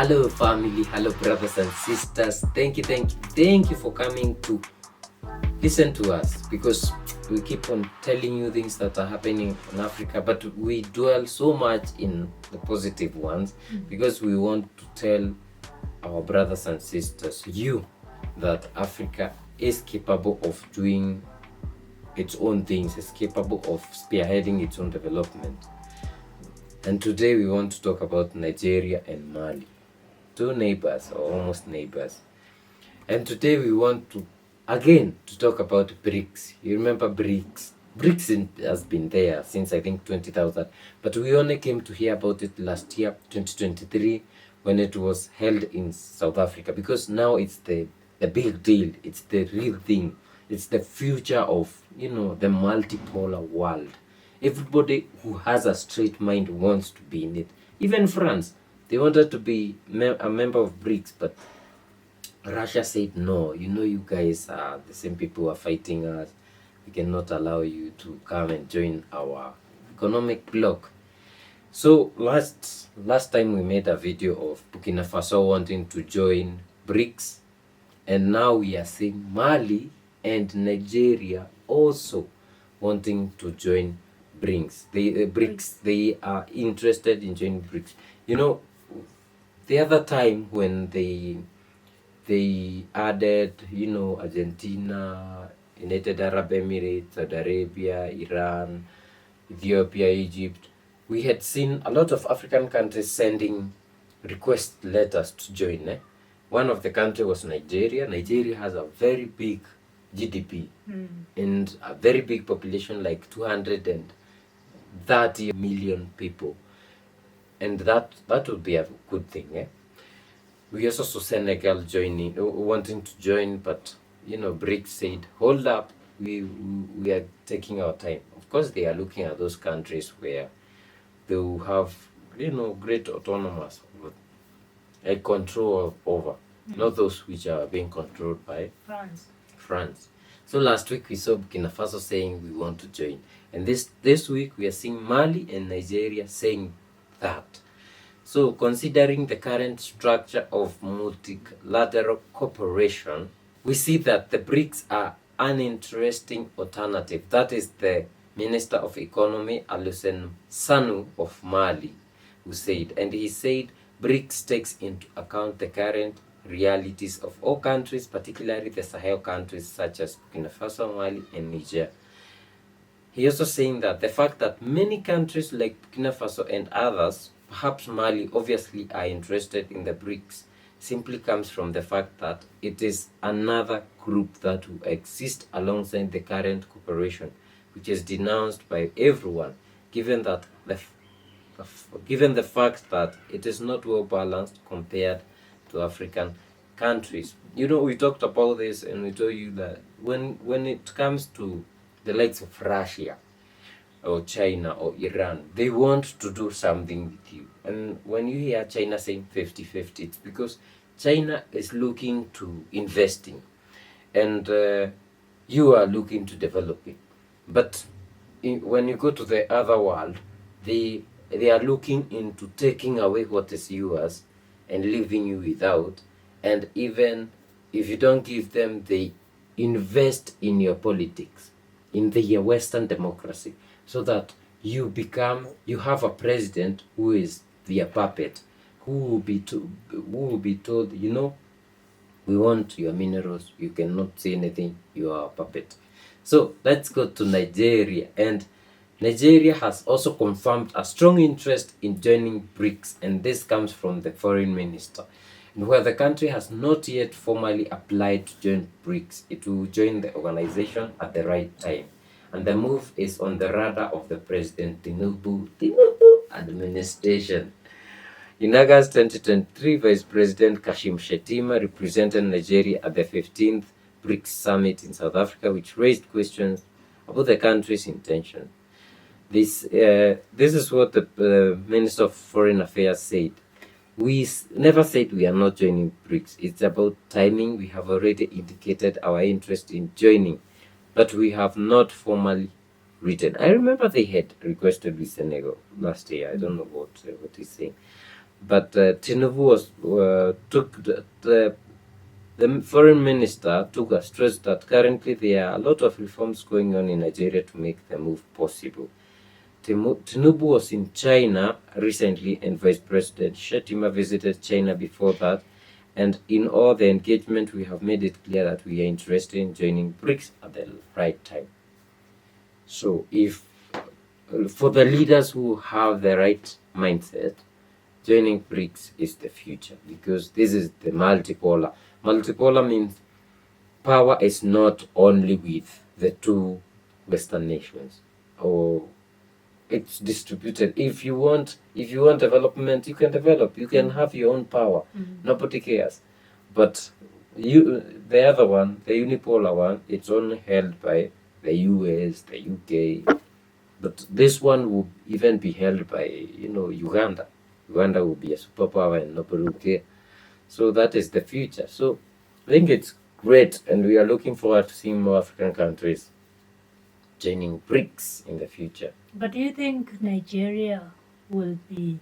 Hello family, hello brothers and sisters. Thank you for coming to listen to us, because we keep on telling you things that are happening in Africa, but we dwell so much in the positive ones because we want to tell our brothers and sisters, you, that Africa is capable of doing its own things, is capable of spearheading its own development. And today we want to talk about Nigeria and Mali, two neighbors or almost neighbors. And today we want to talk about Brics. You remember Brics? Has been there since I think 20,000, but we only came to hear about it last year, 2023, when it was held in South Africa, because now it's the big deal. It's the real thing. It's the future of, the multipolar world. Everybody who has a straight mind wants to be in it. Even France, they wanted to be a member of BRICS, but Russia said no. You guys are the same people who are fighting us. We cannot allow you to come and join our economic bloc. So last time we made a video of Burkina Faso wanting to join BRICS, and now we are seeing Mali and Nigeria also wanting to join BRICS. They are interested in joining BRICS. The other time when they added, Argentina, United Arab Emirates, Saudi Arabia, Iran, Ethiopia, Egypt, we had seen a lot of African countries sending request letters to join. One of the countries was Nigeria. Nigeria has a very big GDP and a very big population, like 230 million people. And that would be a good thing. We also saw Senegal wanting to join, but BRICS said, hold up, we are taking our time. Of course, they are looking at those countries where they will have great autonomous control over, not those which are being controlled by France. So last week we saw Burkina Faso saying we want to join, and this week we are seeing Mali and Nigeria saying that. So considering the current structure of multilateral cooperation, we see that the BRICS are an interesting alternative. That is the Minister of Economy, Alusen Sanu of Mali, who said, and he said BRICS takes into account the current realities of all countries, particularly the Sahel countries such as Burkina Faso, Mali, and Niger. He also saying that the fact that many countries like Burkina Faso and others, perhaps Mali, obviously are interested in the BRICS, simply comes from the fact that it is another group that will exist alongside the current cooperation, which is denounced by everyone, given the fact that it is not well balanced compared to African countries. We talked about this, and we told you that when it comes to the likes of Russia or China or Iran, they want to do something with you. And when you hear China saying 50-50, it's because China is looking to investing, and you are looking to developing. But when you go to the other world, they are looking into taking away what is yours and leaving you without. And even if you don't give them, they invest in your politics, in the Western democracy, so that you have a president who is their puppet, who will be told, we want your minerals, you cannot say anything, you are a puppet. So let's go to Nigeria. And Nigeria has also confirmed a strong interest in joining BRICS, and this comes from the foreign minister. And where the country has not yet formally applied to join BRICS, it will join the organization at the right time. And the move is on the radar of the President Tinubu administration. In August 2023, Vice President Kashim Shettima represented Nigeria at the 15th BRICS Summit in South Africa, which raised questions about the country's intention. This is what the Minister of Foreign Affairs said. We never said we are not joining BRICS. It's about timing. We have already indicated our interest in joining, but we have not formally written. I remember they had requested with Senegal last year. I don't know what he's saying. But Tinubu took the foreign minister took a stress that currently there are a lot of reforms going on in Nigeria to make the move possible. Tinubu was in China recently, and Vice President Shetima visited China before that. And in all the engagement, we have made it clear that we are interested in joining BRICS at the right time. So, if for the leaders who have the right mindset, joining BRICS is the future, because this is the multipolar. Multipolar means power is not only with the two Western nations, or it's distributed. If you want development, you can develop. You can have your own power. Nobody cares. But the other one, the unipolar one, it's only held by the US, the UK. But this one will even be held by Uganda. Uganda will be a superpower and nobody will care. So that is the future. So I think it's great, and we are looking forward to seeing more African countries joining BRICS in the future. But do you think Nigeria will be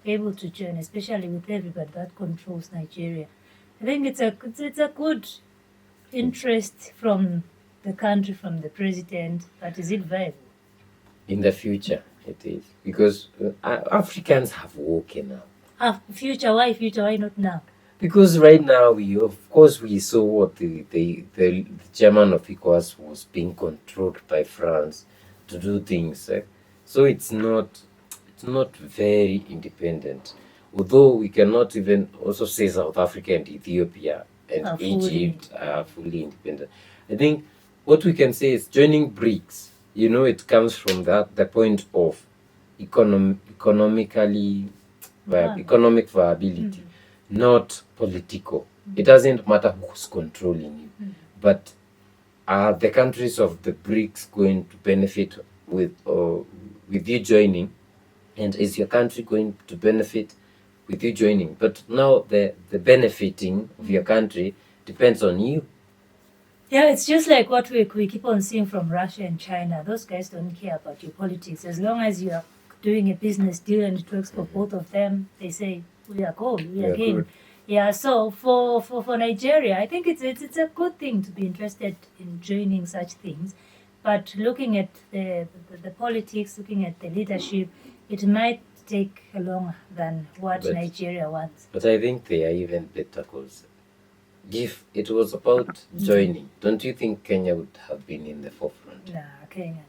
able to join, especially with everybody that controls Nigeria? I think it's a good interest from the country, from the president, but is it viable? In the future, it is, because Africans have woken up. Future? Why future? Why not now? Because right now, we saw what the chairman of ECOWAS was being controlled by France to do things. So it's not very independent. Although we cannot even also say South Africa and Ethiopia and Egypt are fully independent. I think what we can say is joining BRICS, it comes from the point of economic viability, not political. It doesn't matter who's controlling you, but are the countries of the BRICS going to benefit with you joining, and is your country going to benefit with you joining? But now the benefiting of your country depends on you. Yeah, it's just like what we keep on seeing from Russia and China. Those guys don't care about your politics. As long as you are doing a business deal and it works for both of them, they say, we are cool, we are game. Yeah, so for Nigeria, I think it's a good thing to be interested in joining such things. But looking at the politics, looking at the leadership, it might take longer than what Nigeria wants. But I think they are even better, because if it was about joining, don't you think Kenya would have been in the forefront? Nah, Kenya.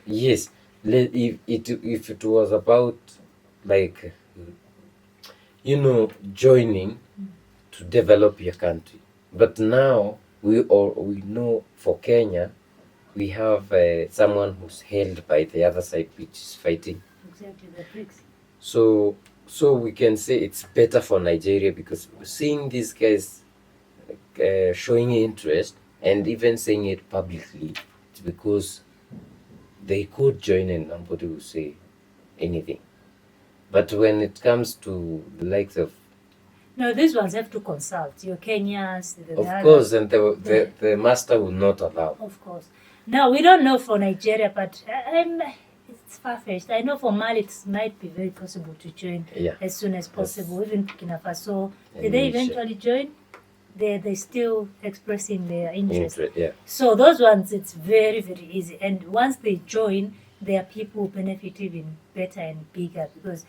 Yes, if it was about joining to develop your country. But now we know for Kenya, we have someone who's held by the other side, which is fighting. Exactly, the Brics. So we can say it's better for Nigeria, because seeing these guys showing interest and even saying it publicly, it's because they could join and nobody will say anything. But when it comes to the likes of... No, these ones have to consult. Your Kenyans... Of course, and the master will not allow. Of course. Now, we don't know for Nigeria, but it's far-fetched. I know for Mali it might be very possible to join as soon as possible. Even Burkina Faso, did they eventually join? They're still expressing their interest. So those ones, it's very, very easy. And once they join, their people benefit even better and bigger, because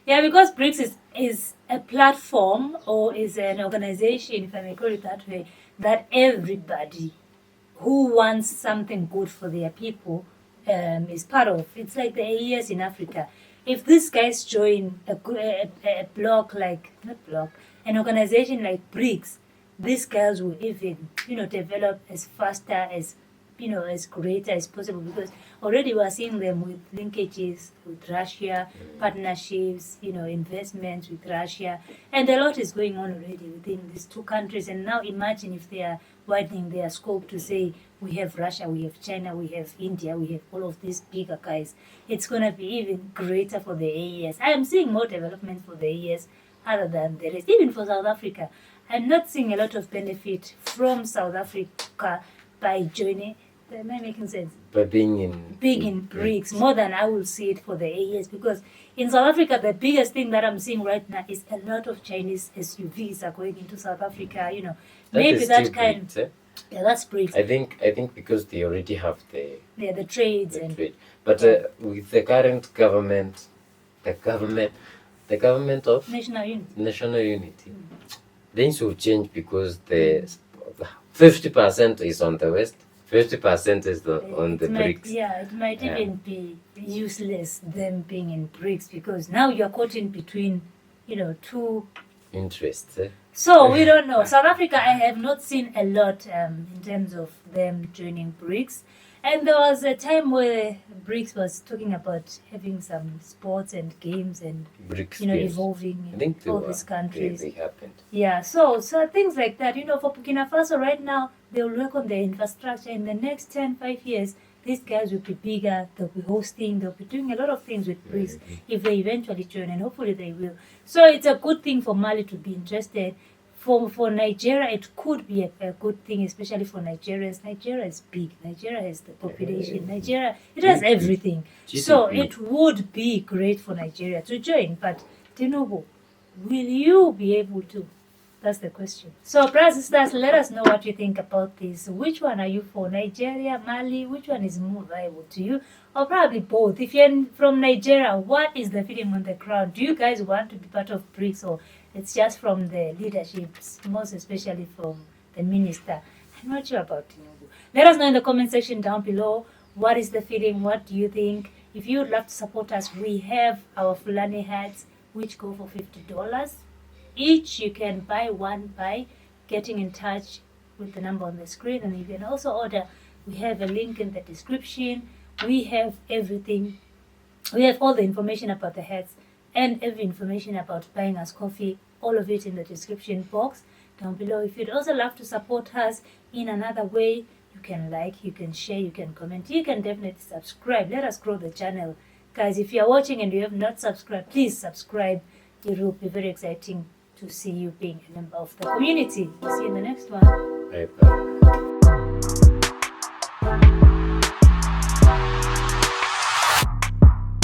BRICS is a platform, or is an organization, if I may call it that way, that everybody who wants something good for their people is part of. It's like the AES in Africa. If these guys join an organization like BRICS, these guys will even, develop as faster as, as greater as possible, because already we are seeing them with linkages with Russia, partnerships, investments with Russia, and a lot is going on already within these two countries. And now imagine if they are widening their scope to say, we have Russia, we have China, we have India, we have all of these bigger guys. It's going to be even greater for the AES. I am seeing more development for the AES other than the rest, even for South Africa. I'm not seeing a lot of benefit from South Africa by joining Am I making sense? By being in BRICS, more than I will see it for the AES, because in South Africa, the biggest thing that I'm seeing right now is a lot of Chinese SUVs are going into South Africa. You know, maybe that kind. BRICS, eh? Yeah, that's BRICS. I think because they already have the trades and trade. But with the current government, the government of national unity, things will change, because the 50% is on the West, 50% is on the BRICS. It might even be useless them being in BRICS, because now you're caught in between, two interests. So we don't know. South Africa, I have not seen a lot in terms of them joining BRICS. And there was a time where BRICS was talking about having some sports and games and BRICS evolving in all these countries. They happened. Yeah, so things like that. For Burkina Faso right now, they'll work on their infrastructure. In the next 5 years, these guys will be bigger, they'll be hosting, they'll be doing a lot of things with BRICS if they eventually join, and hopefully they will. So it's a good thing for Mali to be interested. For Nigeria, it could be a good thing, especially for Nigerians. Nigeria is big. Nigeria has the population. Nigeria, it has everything. So it would be great for Nigeria to join. But Tinubu, will you be able to? That's the question. So, brothers and sisters, let us know what you think about this. Which one are you for? Nigeria, Mali? Which one is more viable to you? Or probably both. If you're from Nigeria, what is the feeling on the ground? Do you guys want to be part of BRICS, or it's just from the leaderships, most especially from the minister? I'm not sure about Tinubu. Let us know in the comment section down below. What is the feeling? What do you think? If you would love to support us, we have our Fulani hats, which go for $50 each. You can buy one by getting in touch with the number on the screen, and you can also order. We have a link in the description. We have everything. We have all the information about the hats and every information about buying us coffee, all of it in the description box down below. If you'd also love to support us in another way, you can like, you can share, you can comment, you can definitely subscribe. Let us grow the channel. Guys, if you're watching and you have not subscribed, please subscribe. It will be very exciting to see you being a member of the community. See you in the next one. Bye bye.